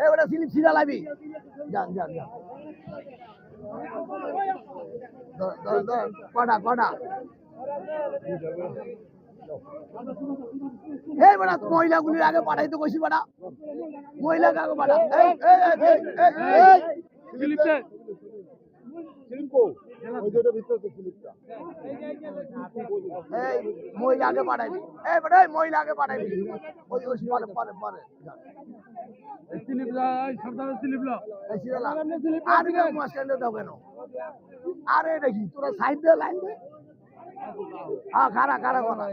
ওটা স্লিপ ছিঁড়া লাগবি যান যান যান কটা কটা এই বেটা মহিলাগুলির আগে পাঠাই তো কইছি বেটা মহিলাকে আগে পাঠা মহিলাকে পাঠাইবি এই বেটা মহিলাকে পাঠাইবি পরে পরে পরে আরে দেখি তোরা সাইড দিয়ে লাইন দে হ্যাঁ খারা খারা করা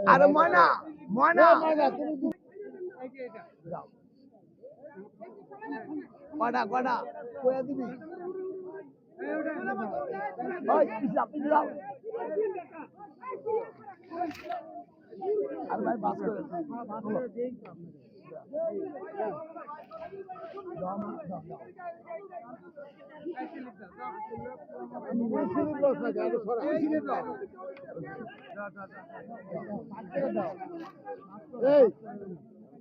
আরে ময়না ময়না কটা কটা কয়া দিবি আর ভাই বাস করে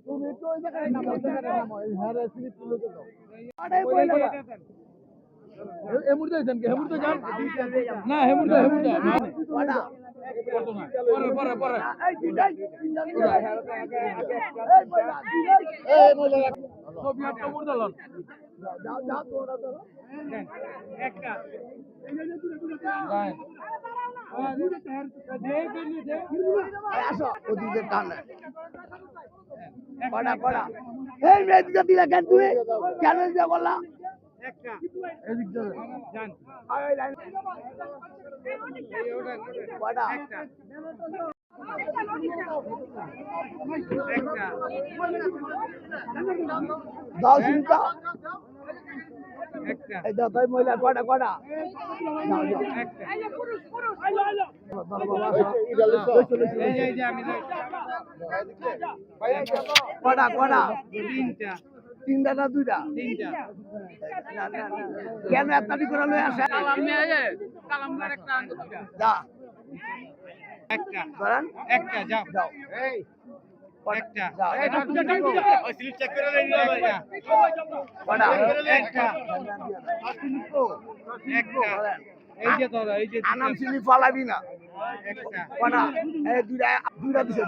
তুমি তো ওই জায়গায় নামো হ্যাঁ স্লিপ তুলে দাও হেমুর দেন কে হেমুর দেন না হেমুর দে পরে পরে পরে এই দিদাই এই মজা সবই আপনি হেমুর দালন যাও যাও তোরা তো একটা আসো ওদিকে টানে পড়া পড়া এই মেয়েটা দিলা কেন তুমি কেন যা বললা একটা এদিক যাও জান এই লাইন পড়া একটা দাও চিন্তা একটা এই দাও তাই মহিলা কটা কটা দাও দাও একটা এই যে পুরুষ পুরুষ আইলো আইলো এই যে আমি কটা কটা তিনটা তিনটা না দুইটা তিনটা কেন এতটি করে লই আসে আমি কালামদার একটা আনতে দুইটা যা একটা করেন একটা যাও যাও এই একটা যাও ওই স্লিপ চেক করে লই একটা কটা একটা একটা এই যে ধরো এই যে আনাম স্লিপ ফালাবি না একটা কটা এই দুইটা দুইটা দিছে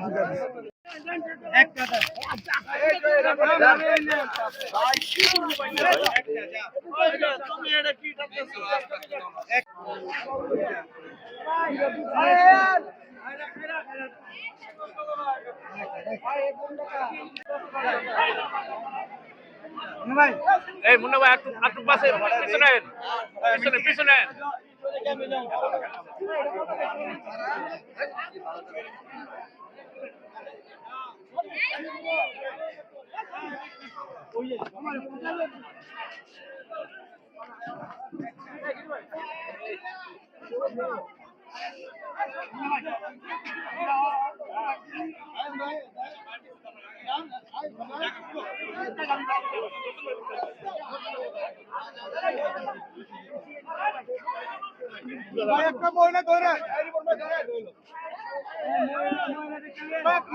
একটা দাও এই তুমি এটা কি করতেছো এই মুন্না ভাই একটু পাশে পিছনে পিছনে পিছনে একটা মহিলা ধরে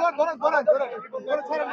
ধরে ধরে ধরে